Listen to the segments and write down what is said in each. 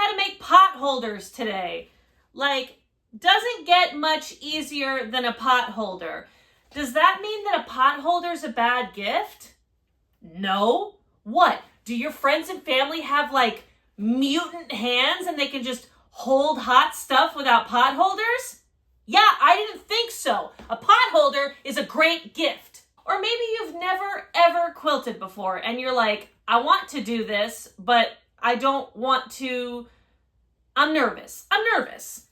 how to make pot holders today. Like, doesn't get much easier than a pot holder. Does that mean that a pot holder is a bad gift? No. What? Do your friends and family have like mutant hands and they can just hold hot stuff without pot holders? Yeah, I didn't think so. A pot holder is a great gift. Or maybe you've never ever quilted before and you're like, I want to do this, but I don't want to. I'm nervous.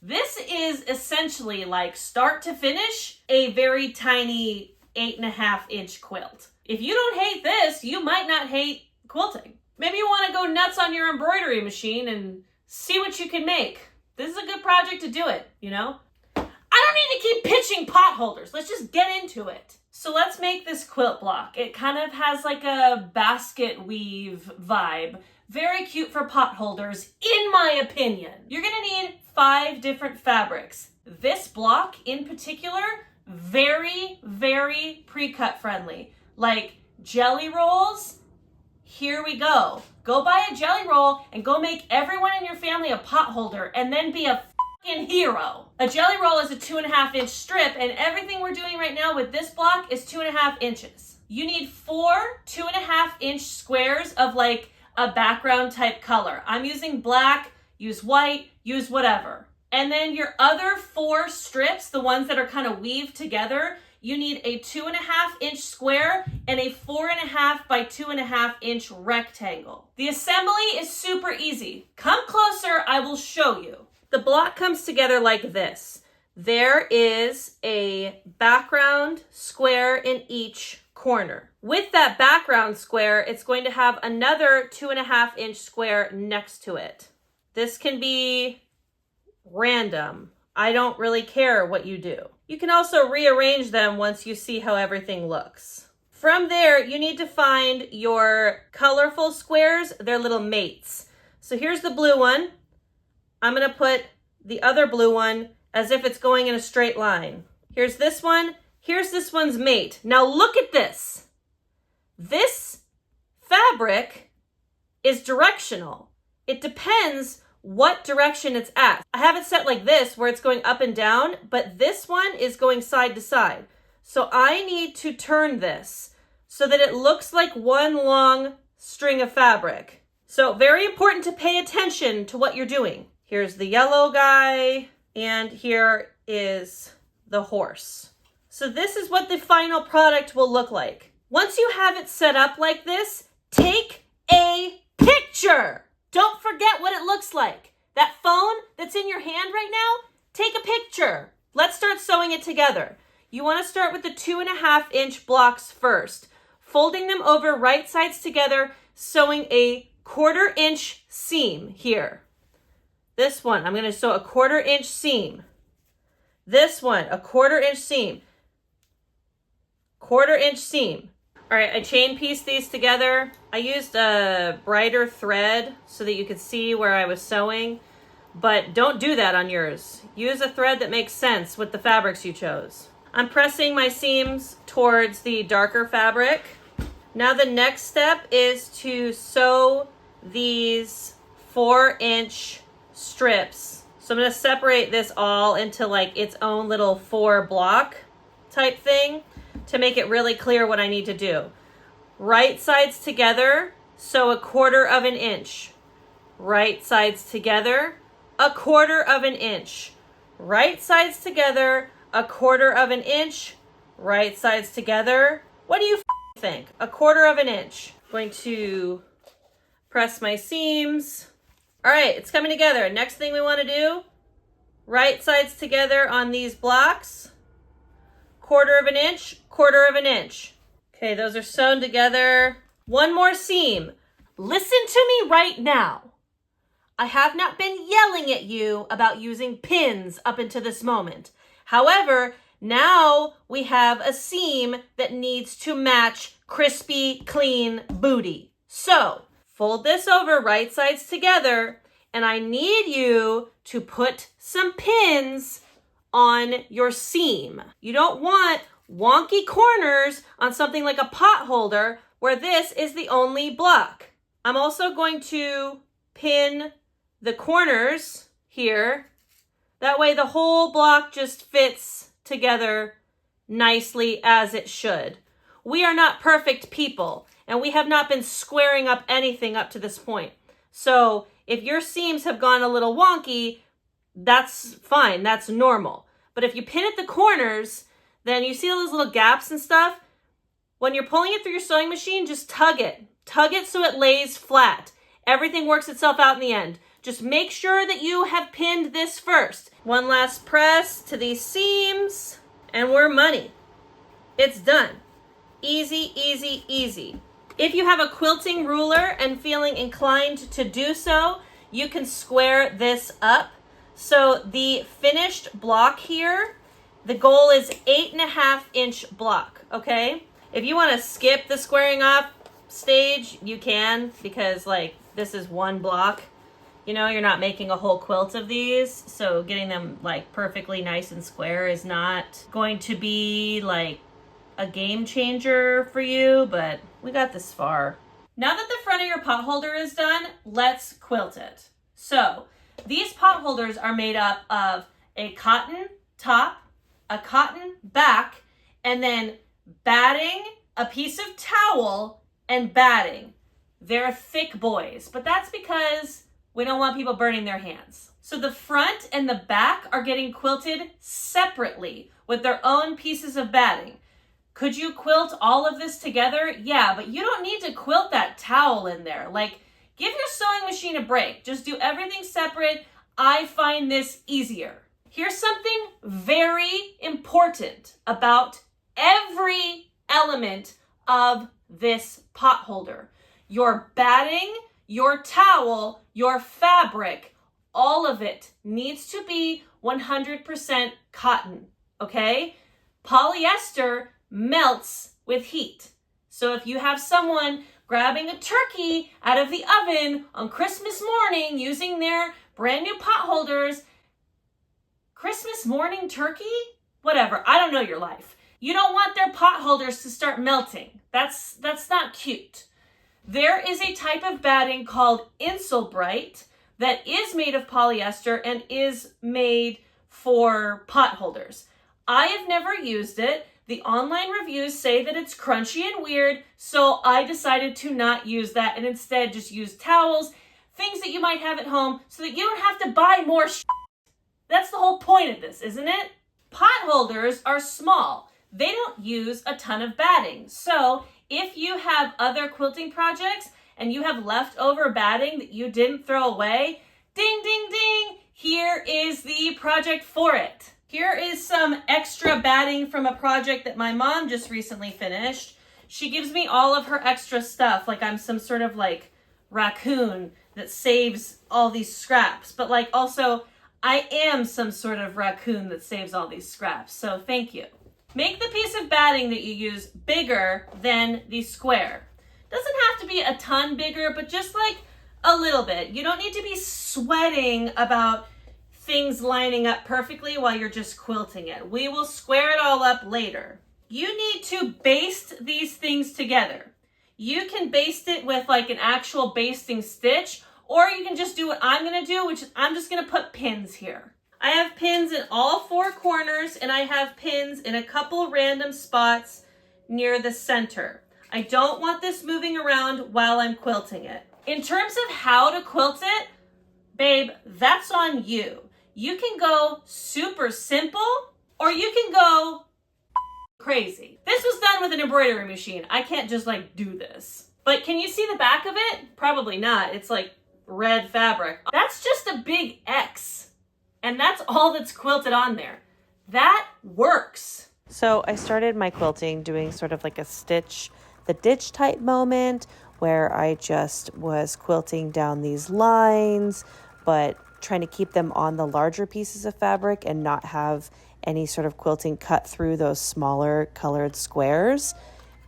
This is essentially like start to finish a very tiny 8.5-inch quilt. If you don't hate this, you might not hate quilting. Maybe you want to go nuts on your embroidery machine and see what you can make. This is a good project to do it, you know? I don't need to keep pitching pot holders. Let's just get into it. So let's make this quilt block. It kind of has like a basket weave vibe. Very cute for pot holders, in my opinion. You're gonna need 5 different fabrics. This block in particular, very, very pre-cut friendly. Like jelly rolls, here we go. Go buy a jelly roll and go make everyone in your family a pot holder and then be a fucking hero. A jelly roll is a 2.5-inch strip and everything we're doing right now with this block is 2.5 inches. You need 4 2.5-inch squares of like a background type color. I'm using black, use white, use whatever. And then your other 4 strips, the ones that are kind of weaved together, you need a 2.5-inch square and a 4.5 by 2.5-inch rectangle. The assembly is super easy. Come closer, I will show you. The block comes together like this. There is a background square in each corner. With that background square, it's going to have another 2.5-inch square next to it. This can be random. I don't really care what you do. You can also rearrange them once you see how everything looks. From there, you need to find your colorful squares, their little mates. So here's the blue one. I'm gonna put the other blue one as if it's going in a straight line. Here's this one. Here's this one's mate. Now look at this. This fabric is directional. It depends what direction it's at. I have it set like this where it's going up and down, but this one is going side to side. So I need to turn this so that it looks like one long string of fabric. So very important to pay attention to what you're doing. Here's the yellow guy, and here is the horse. So this is what the final product will look like. Once you have it set up like this, take a picture. Don't forget what it looks like. That phone that's in your hand right now, take a picture. Let's start sewing it together. You want to start with the 2.5-inch blocks first, folding them over right sides together, sewing a 1/4-inch seam here. This one, I'm going to sew a 1/4-inch seam. This one, a 1/4-inch seam. 1/4-inch seam. All right, I chain pieced these together. I used a brighter thread so that you could see where I was sewing, but don't do that on yours. Use a thread that makes sense with the fabrics you chose. I'm pressing my seams towards the darker fabric. Now the next step is to sew these 4-inch strips. So I'm going to separate this all into like its own little 4 block type thing to make it really clear what I need to do. Right sides together, sew 1/4 inch. Right sides together, 1/4 inch. Right sides together, 1/4 inch. Right sides together. What do you think? 1/4 inch. Going to press my seams. All right, it's coming together. Next thing we want to do, right sides together on these blocks. 1/4 inch, 1/4 inch. Okay, those are sewn together. One more seam. Listen to me right now. I have not been yelling at you about using pins up until this moment. However, now we have a seam that needs to match crispy, clean booty. So, fold this over right sides together, and I need you to put some pins on your seam. You don't want wonky corners on something like a pot holder where this is the only block. I'm also going to pin the corners here. That way the whole block just fits together nicely as it should. We are not perfect people, and we have not been squaring up anything up to this point. So if your seams have gone a little wonky, that's fine, that's normal. But if you pin at the corners, then you see those little gaps and stuff. When you're pulling it through your sewing machine, just tug it. Tug it so it lays flat. Everything works itself out in the end. Just make sure that you have pinned this first. One last press to these seams, and we're money. It's done. Easy, easy, easy. If you have a quilting ruler and feeling inclined to do so, you can square this up. So the finished block here, the goal is 8.5-inch block, okay? If you want to skip the squaring off stage, you can, because like this is one block. You know, you're not making a whole quilt of these, so getting them like perfectly nice and square is not going to be like a game changer for you, but we got this far. Now that the front of your pot holder is done, let's quilt it. So these pot holders are made up of a cotton top, a cotton back, and then batting, a piece of towel, and batting. They're thick boys, but that's because we don't want people burning their hands. So the front and the back are getting quilted separately with their own pieces of batting. Could you quilt all of this together? Yeah, but you don't need to quilt that towel in there. Like, give your sewing machine a break. Just do everything separate. I find this easier. Here's something very important about every element of this pot holder. Your batting, your towel, your fabric, all of it needs to be 100% cotton, okay? Polyester melts with heat. So if you have someone grabbing a turkey out of the oven on Christmas morning using their brand new pot holders, Christmas morning turkey? Whatever, I don't know your life. You don't want their pot holders to start melting. That's not cute. There is a type of batting called Insulbrite that is made of polyester and is made for pot holders. I have never used it. The online reviews say that it's crunchy and weird, so I decided to not use that and instead just use towels, things that you might have at home so that you don't have to buy more shit. That's the whole point of this, isn't it? Pot holders are small. They don't use a ton of batting. So if you have other quilting projects and you have leftover batting that you didn't throw away, ding, ding, ding, here is the project for it. Here is some extra batting from a project that my mom just recently finished. She gives me all of her extra stuff, like I'm some sort of like raccoon that saves all these scraps. But like also, I am some sort of raccoon that saves all these scraps, so thank you. Make the piece of batting that you use bigger than the square. Doesn't have to be a ton bigger, but just like a little bit. You don't need to be sweating about things lining up perfectly while you're just quilting it. We will square it all up later. You need to baste these things together. You can baste it with like an actual basting stitch, or you can just do what I'm gonna do, which is I'm just gonna put pins here. I have pins in all four corners, and I have pins in a couple random spots near the center. I don't want this moving around while I'm quilting it. In terms of how to quilt it, babe, that's on you. You can go super simple, or you can go crazy. This was done with an embroidery machine. I can't just like do this. But can you see the back of it? Probably not. It's like red fabric. That's just a big X. And that's all that's quilted on there. That works. So I started my quilting doing sort of like a stitch the ditch type moment where I just was quilting down these lines, but trying to keep them on the larger pieces of fabric and not have any sort of quilting cut through those smaller colored squares.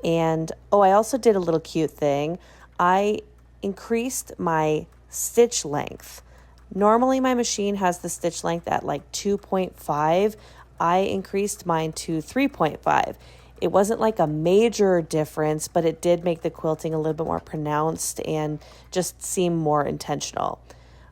And I also did a little cute thing. I increased my stitch length. Normally my machine has the stitch length at like 2.5. I increased mine to 3.5. It wasn't like a major difference, but it did make the quilting a little bit more pronounced and just seem more intentional.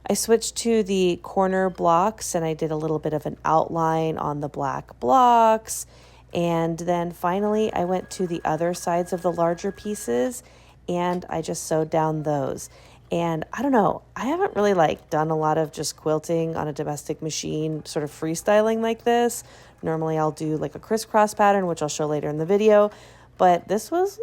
I switched to the corner blocks and I did a little bit of an outline on the black blocks. And then finally I went to the other sides of the larger pieces and I just sewed down those. And I don't know, I haven't really done a lot of just quilting on a domestic machine, sort of freestyling like this. Normally I'll do a crisscross pattern, which I'll show later in the video, but this was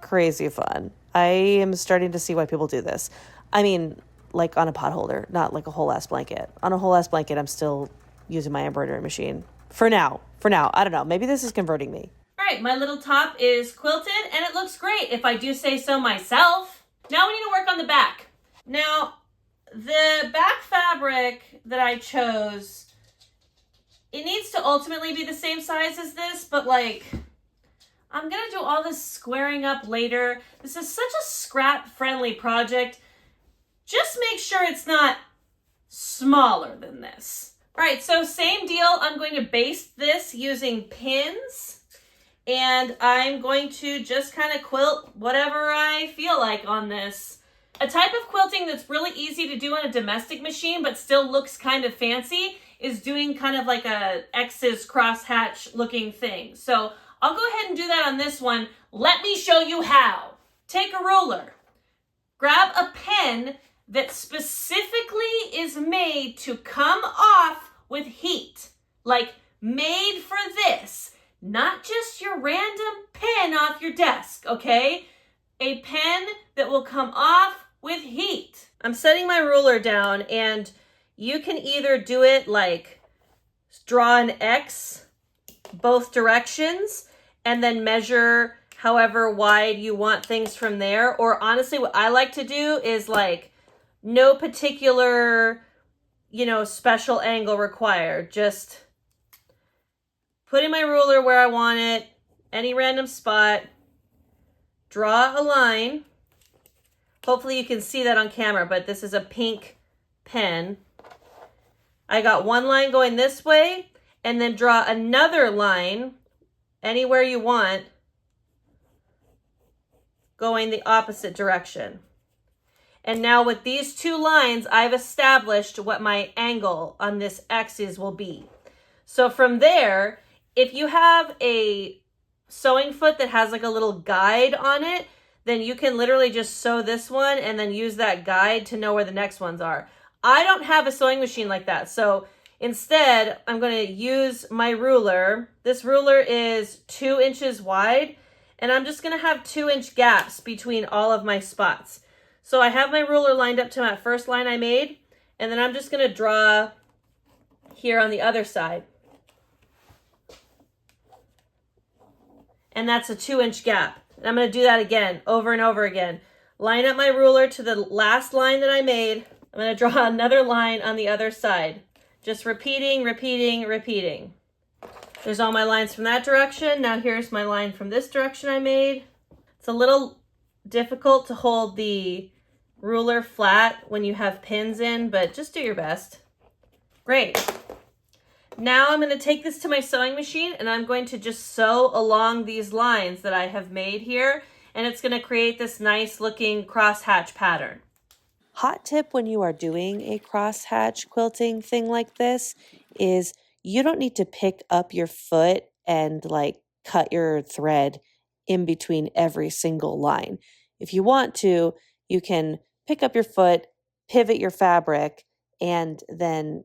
crazy fun. I am starting to see why people do this. I mean, on a potholder, not a whole ass blanket. On a whole ass blanket, I'm still using my embroidery machine. For now, I don't know. Maybe this is converting me. All right, my little top is quilted and it looks great if I do say so myself. Now we need to work on the back. Now, the back fabric that I chose, it needs to ultimately be the same size as this, but I'm gonna do all this squaring up later. This is such a scrap-friendly project. Just make sure it's not smaller than this. All right, so same deal. I'm going to baste this using pins, and I'm going to just kind of quilt whatever I feel like on this. A type of quilting that's really easy to do on a domestic machine, but still looks kind of fancy, is doing kind of a X's crosshatch looking thing. So I'll go ahead and do that on this one. Let me show you how. Take a ruler, grab a pen that specifically is made to come off with heat, made for this, not just your random pen off your desk, okay? A pen that will come off with heat. I'm setting my ruler down, and you can either do it draw an X both directions and then measure however wide you want things from there, or honestly what I like to do is no particular, special angle required. Just putting my ruler where I want it, any random spot, draw a line. Hopefully you can see that on camera, but this is a pink pen. I got one line going this way, and then draw another line anywhere you want, going the opposite direction. And now with these two lines, I've established what my angle on this X's will be. So from there, if you have a sewing foot that has a little guide on it, then you can literally just sew this one and then use that guide to know where the next ones are. I don't have a sewing machine like that. So instead, I'm going to use my ruler. This ruler is 2 inches wide, and I'm just going to have 2-inch gaps between all of my spots. So I have my ruler lined up to that first line I made, and then I'm just going to draw here on the other side. And that's a 2-inch gap. And I'm going to do that again, over and over again. Line up my ruler to the last line that I made. I'm going to draw another line on the other side. Just repeating, repeating, repeating. There's all my lines from that direction. Now here's my line from this direction I made. It's a little difficult to hold the ruler flat when you have pins in, but just do your best. Great. Now I'm going to take this to my sewing machine, and I'm going to just sew along these lines that I have made here, and it's going to create this nice looking crosshatch pattern. Hot tip when you are doing a crosshatch quilting thing like this is you don't need to pick up your foot and cut your thread in between every single line. If you want to, you can pick up your foot, pivot your fabric, and then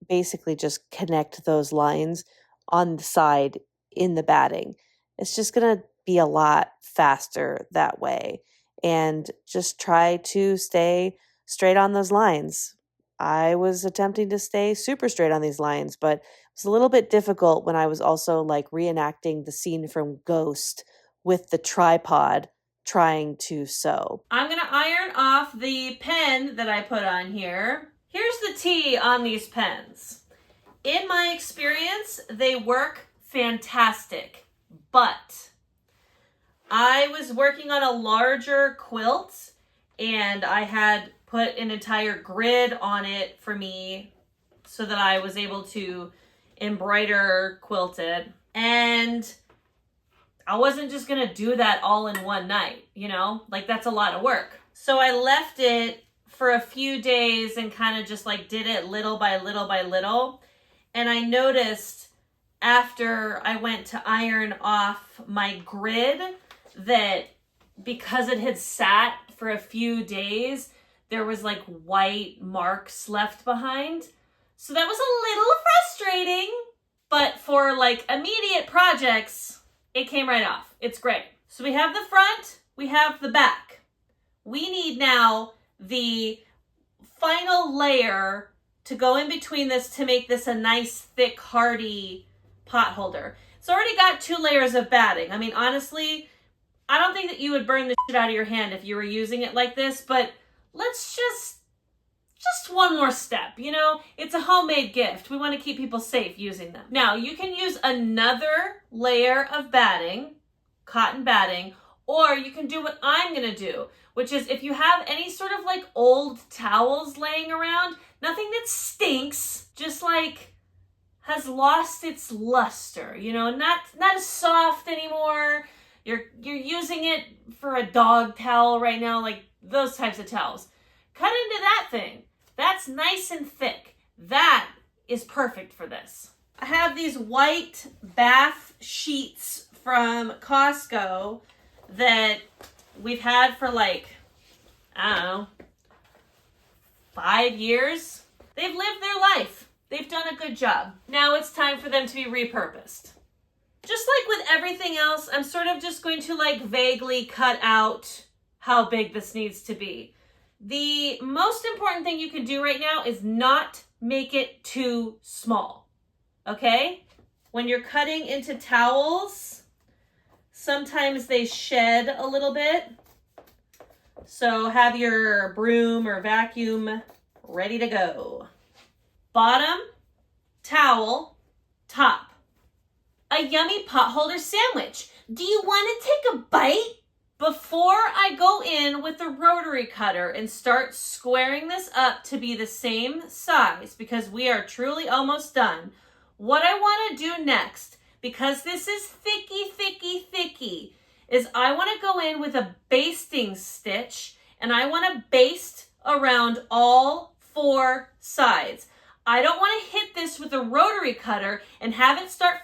basically just connect those lines on the side in the batting. It's just going to be a lot faster that way. And just try to stay straight on those lines. I was attempting to stay super straight on these lines, but it was a little bit difficult when I was also reenacting the scene from Ghost with the tripod trying to sew. I'm going to iron off the pen that I put on here. Here's the T on these pens. In my experience, they work fantastic, but I was working on a larger quilt and I had put an entire grid on it for me so that I was able to embroider quilted. And I wasn't just going to do that all in one night, that's a lot of work. So I left it for a few days and kind of just like did it little by little by little. And I noticed after I went to iron off my grid that because it had sat for a few days, there was like white marks left behind. So that was a little frustrating, but for like immediate projects, it came right off. It's great. So we have the front, we have the back. We need now the final layer to go in between this to make this a nice, thick, hardy pot holder. It's already got 2 layers of batting. I mean, honestly, I don't think that you would burn the shit out of your hand if you were using it like this, but let's just one more step, you know? It's a homemade gift. We want to keep people safe using them. Now, you can use another layer of batting, cotton batting, or you can do what I'm going to do, which is if you have any sort of like old towels laying around, nothing that stinks, just like has lost its luster, you know, not as soft anymore. You're using it for a dog towel right now, like those types of towels. Cut into that thing. That's nice and thick. That is perfect for this. I have these white bath sheets from Costco that we've had for like, I don't know, 5 years. They've lived their life. They've done a good job. Now it's time for them to be repurposed. Just like with everything else, I'm sort of just going to like vaguely cut out how big this needs to be. The most important thing you can do right now is not make it too small, okay? When you're cutting into towels, sometimes they shed a little bit. So have your broom or vacuum ready to go. Bottom, towel, top. A yummy pot holder sandwich. Do you want to take a bite? Before I go in with the rotary cutter and start squaring this up to be the same size, because we are truly almost done, what I want to do next, because this is thicky, is I want to go in with a basting stitch and I want to baste around all 4 sides. I don't want to hit this with a rotary cutter and have it start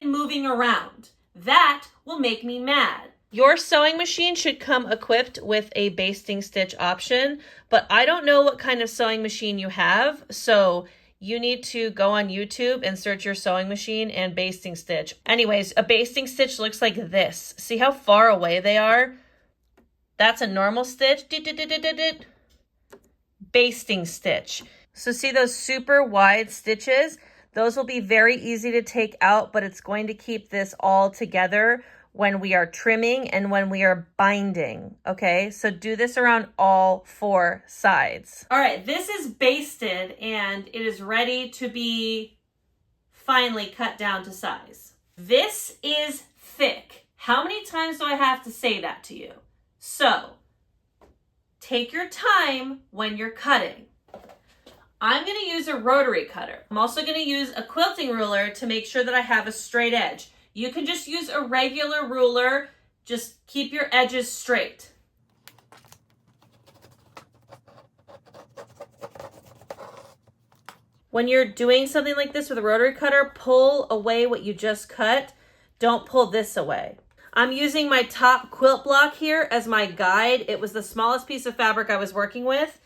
moving around. That will make me mad. Your sewing machine should come equipped with a basting stitch option, but I don't know what kind of sewing machine you have, so you need to go on YouTube and search your sewing machine and basting stitch. Anyways, a basting stitch looks like this. See how far away they are? That's a normal stitch. Basting stitch. So see those super wide stitches? Those will be very easy to take out, but it's going to keep this all together when we are trimming and when we are binding, okay? So do this around all 4 sides. All right, this is basted and it is ready to be finally cut down to size. This is thick. How many times do I have to say that to you? So, take your time when you're cutting. I'm going to use a rotary cutter. I'm also going to use a quilting ruler to make sure that I have a straight edge. You can just use a regular ruler. Just keep your edges straight. When you're doing something like this with a rotary cutter, pull away what you just cut. Don't pull this away. I'm using my top quilt block here as my guide. It was the smallest piece of fabric I was working with,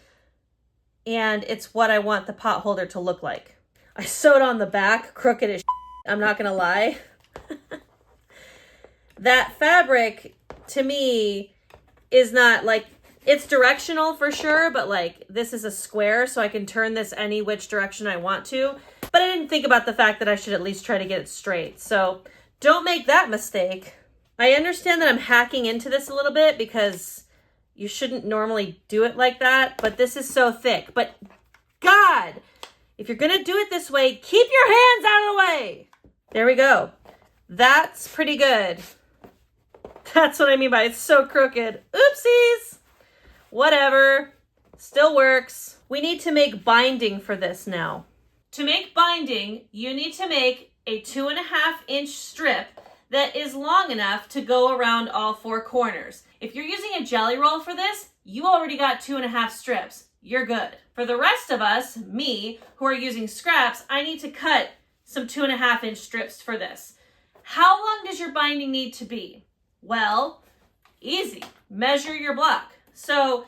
and it's what I want the pot holder to look like. I sewed on the back, crooked as shit, I'm not gonna lie. That fabric, to me, is not like, it's directional for sure, but like this is a square, so I can turn this any which direction I want to. But I didn't think about the fact that I should at least try to get it straight. So don't make that mistake. I understand that I'm hacking into this a little bit because you shouldn't normally do it like that, but this is so thick. But God, if you're gonna do it this way, keep your hands out of the way. There we go. That's pretty good. That's what I mean by it's so crooked. Oopsies. Whatever. Still works. We need to make binding for this now. To make binding, you need to make a 2.5-inch strip that is long enough to go around all 4 corners. If you're using a jelly roll for this, you already got 2.5 strips. you're good. For the rest of us, me, who are using scraps, I need to cut some 2.5-inch strips for this. How long does your binding need to be? Well, easy. Measure your block. So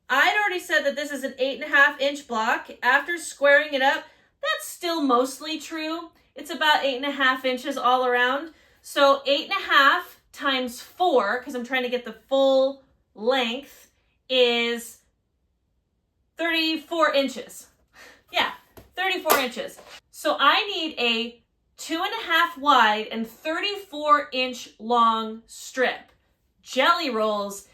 I'd already said that this is an 8.5-inch block. After squaring it up, that's still mostly true. It's about 8.5 inches all around. So 8.5 times 4, because I'm trying to get the full length, is 34 inches. Yeah, 34 inches. So I need a 2.5 wide and 34-inch long strip. Jelly rolls,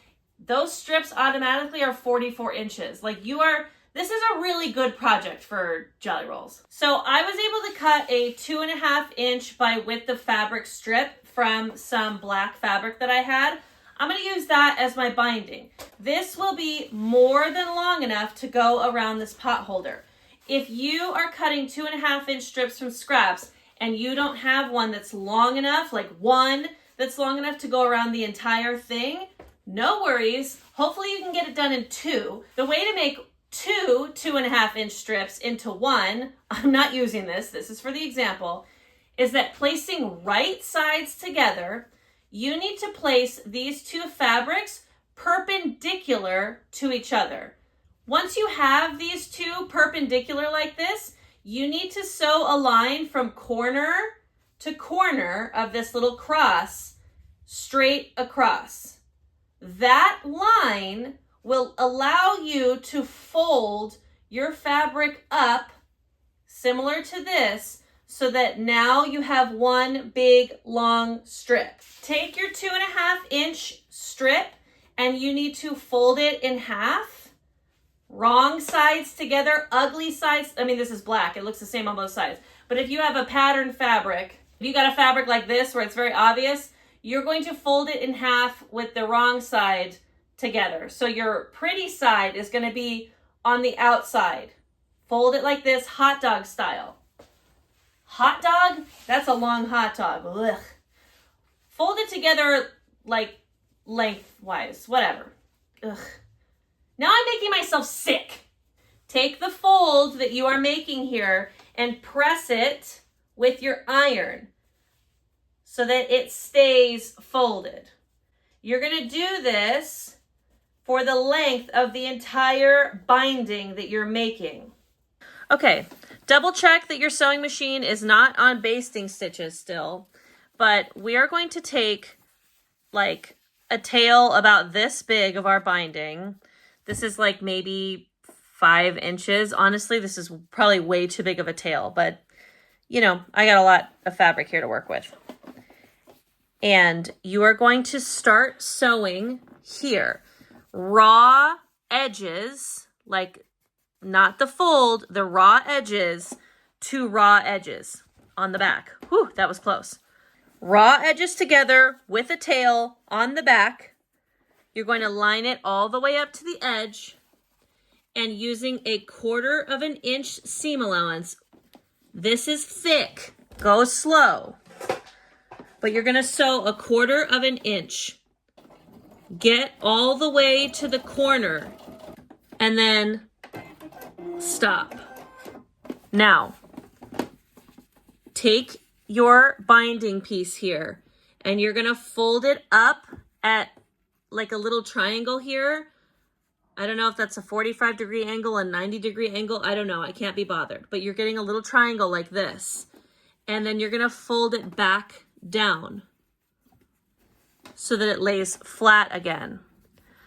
those strips automatically are 44 inches. Like this is a really good project for jelly rolls. So I was able to cut a 2.5-inch by width of fabric strip from some black fabric that I had. I'm going to use that as my binding. This will be more than long enough to go around this pot holder. If you are cutting 2.5-inch strips from scraps and you don't have one that's long enough, like one that's long enough to go around the entire thing, no worries. Hopefully you can get it done in 2. The way to make 2 2.5-inch strips into 1, I'm not using this is for the example, is that placing right sides together, you need to place these 2 fabrics perpendicular to each other. Once you have these 2 perpendicular like this, you need to sew a line from corner to corner of this little cross straight across. That line will allow you to fold your fabric up similar to this so that now you have one big long strip. Take your 2.5-inch strip and you need to fold it in half. Wrong sides together, ugly sides. I mean, this is black. It looks the same on both sides. But if you have a patterned fabric, if you got a fabric like this where it's very obvious, you're going to fold it in half with the wrong side together. So your pretty side is going to be on the outside. Fold it like this, hot dog style. Hot dog? That's a long hot dog. Ugh. Fold it together like lengthwise, whatever. Ugh. Now I'm making myself sick. Take the fold that you are making here and press it with your iron so that it stays folded. You're going to do this for the length of the entire binding that you're making. Okay, double check that your sewing machine is not on basting stitches still, but we are going to take like a tail about this big of our binding. This is like maybe 5 inches. Honestly, this is probably way too big of a tail, but you know, I got a lot of fabric here to work with. And you are going to start sewing here. Raw edges, like not the fold, the raw edges to raw edges on the back. Whew, that was close. Raw edges together with a tail on the back. You're going to line it all the way up to the edge and using a 1/4 inch seam allowance. This is thick, go slow, but you're going to sew a 1/4 inch. Get all the way to the corner and then stop. Now, take your binding piece here and you're going to fold it up at like a little triangle here. I don't know if that's a 45-degree angle, a 90-degree angle. I don't know. I can't be bothered. But you're getting a little triangle like this. And then you're going to fold it back down so that it lays flat again.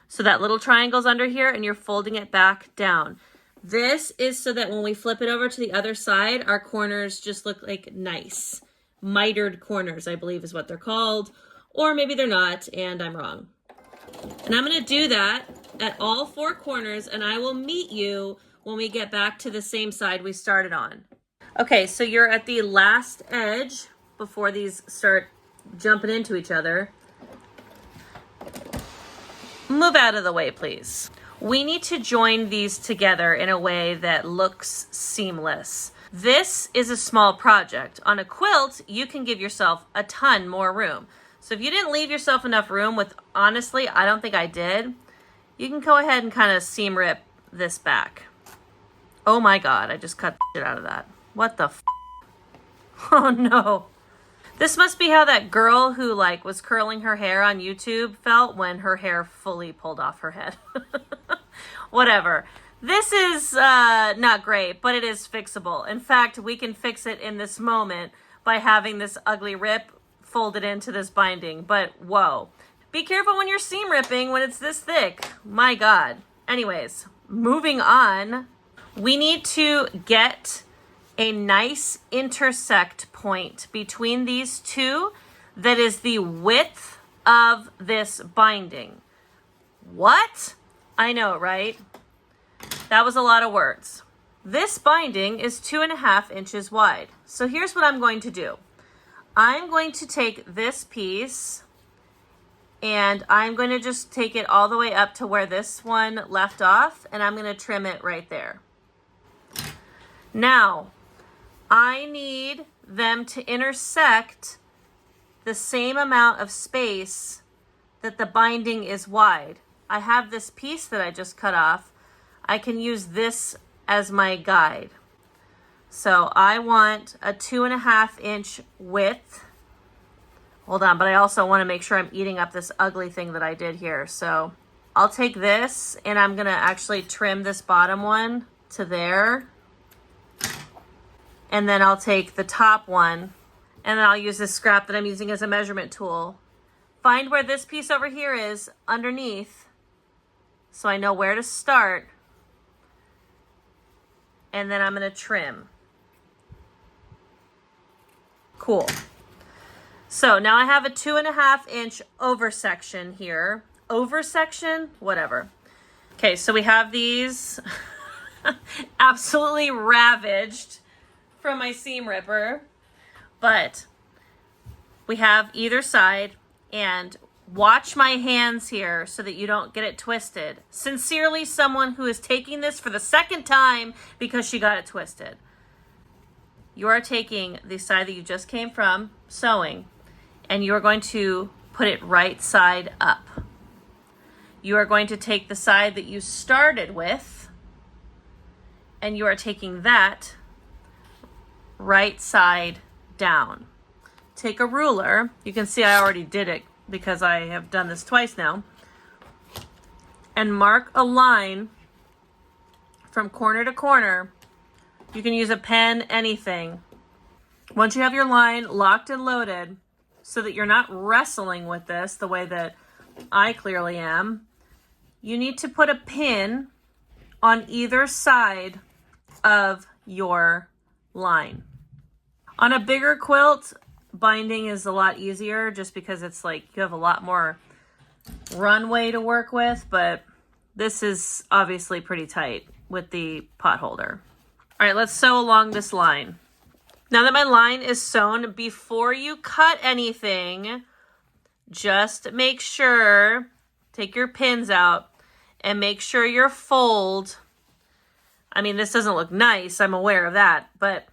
So that little triangle's under here and you're folding it back down. This is so that when we flip it over to the other side, our corners just look like nice. Mitered corners, I believe is what they're called. Or maybe they're not, and I'm wrong. And I'm going to do that at all 4 corners, and I will meet you when we get back to the same side we started on. Okay, so you're at the last edge before these start jumping into each other. Move out of the way, please. We need to join these together in a way that looks seamless. This is a small project. On a quilt, you can give yourself a ton more room. So if you didn't leave yourself enough room, honestly, I don't think I did, you can go ahead and kind of seam rip this back. Oh my God, I just cut the shit out of that. What the f? Oh no. This must be how that girl who like was curling her hair on YouTube felt when her hair fully pulled off her head. Whatever. This is not great, but it is fixable. In fact, we can fix it in this moment by having this ugly rip folded into this binding. But whoa. Be careful when you're seam ripping when it's this thick. My God. Anyways, moving on. We need to get a nice intersect point between these two that is the width of this binding. What? I know, right? That was a lot of words. This binding is 2.5 inches wide. So here's what I'm going to do. I'm going to take this piece and I'm going to just take it all the way up to where this one left off, and I'm going to trim it right there. Now, I need them to intersect the same amount of space that the binding is wide. I have this piece that I just cut off. I can use this as my guide. So I want a 2.5 inch width. Hold on, but I also want to make sure I'm eating up this ugly thing that I did here. So I'll take this and I'm gonna actually trim this bottom one to there. And then I'll take the top one and then I'll use this scrap that I'm using as a measurement tool. Find where this piece over here is underneath so I know where to start. And then I'm going to trim. Cool. So now I have a 2.5 inch over section here. Over section? Whatever. Okay, so we have these absolutely ravaged from my seam ripper, but we have either side, and watch my hands here so that you don't get it twisted. Sincerely, someone who is taking this for the second time because she got it twisted. You are taking the side that you just came from sewing, and you are going to put it right side up. You are going to take the side that you started with, and you are taking that right side down. Take a ruler. You can see I already did it because I have done this twice now. And mark a line from corner to corner. You can use a pen, anything. Once you have your line locked and loaded so that you're not wrestling with this the way that I clearly am, you need to put a pin on either side of your line. On a bigger quilt, binding is a lot easier just because it's like you have a lot more runway to work with, but this is obviously pretty tight with the potholder. All right, let's sew along this line. Now that my line is sewn, before you cut anything, just make sure, take your pins out and make sure your fold, I mean, this doesn't look nice, I'm aware of that, but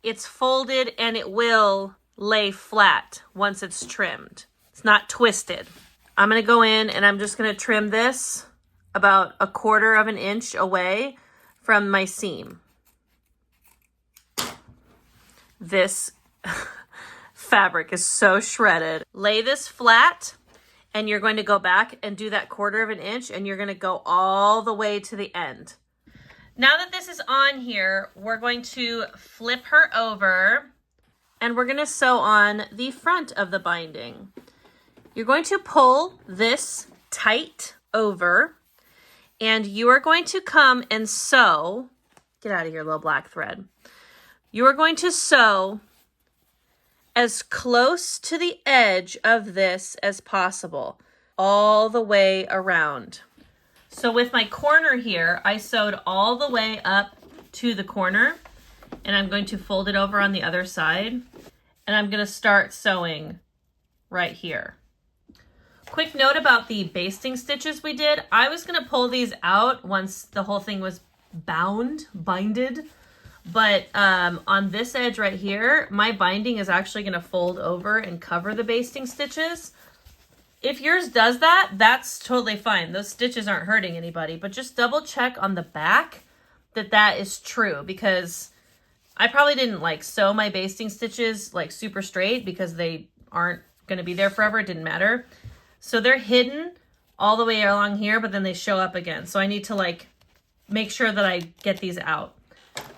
it's folded and it will lay flat once it's trimmed. It's not twisted. I'm going to go in and I'm just going to trim this about 1/4 inch away from my seam. This fabric is so shredded. Lay this flat and you're going to go back and do that 1/4 inch and you're going to go all the way to the end. Now that this is on here, we're going to flip her over and we're going to sew on the front of the binding. You're going to pull this tight over and you are going to come and sew, get out of here, little black thread. You are going to sew as close to the edge of this as possible, all the way around. So with my corner here, I sewed all the way up to the corner and I'm going to fold it over on the other side and I'm going to start sewing right here. Quick note about the basting stitches we did. I was going to pull these out once the whole thing was binded, but on this edge right here, my binding is actually going to fold over and cover the basting stitches. If yours does that, that's totally fine. Those stitches aren't hurting anybody, but just double check on the back that that is true, because I probably didn't like sew my basting stitches like super straight because they aren't going to be there forever. It didn't matter. So they're hidden all the way along here, but then they show up again. So I need to like make sure that I get these out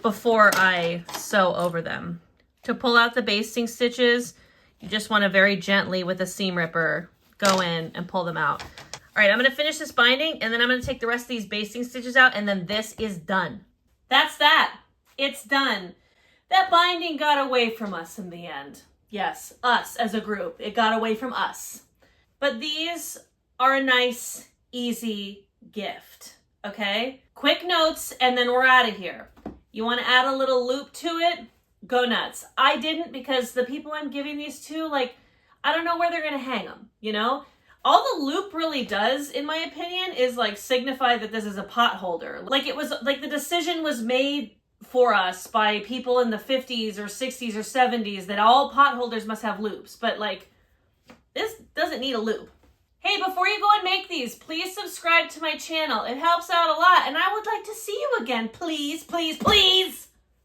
before I sew over them. To pull out the basting stitches, you just want to very gently with a seam ripper go in and pull them out. All right, I'm going to finish this binding and then I'm going to take the rest of these basting stitches out and then this is done. That's that. It's done. That binding got away from us in the end. Yes, us as a group. It got away from us. But these are a nice, easy gift, okay? Quick notes and then we're out of here. You want to add a little loop to it? Go nuts. I didn't because the people I'm giving these to, like, I don't know where they're going to hang them, you know? All the loop really does, in my opinion, is like signify that this is a pot holder. Like it was, like the decision was made for us by people in the 50s or 60s or 70s that all pot holders must have loops. But like, this doesn't need a loop. Hey, before you go and make these, please subscribe to my channel. It helps out a lot. And I would like to see you again. Please, please, please.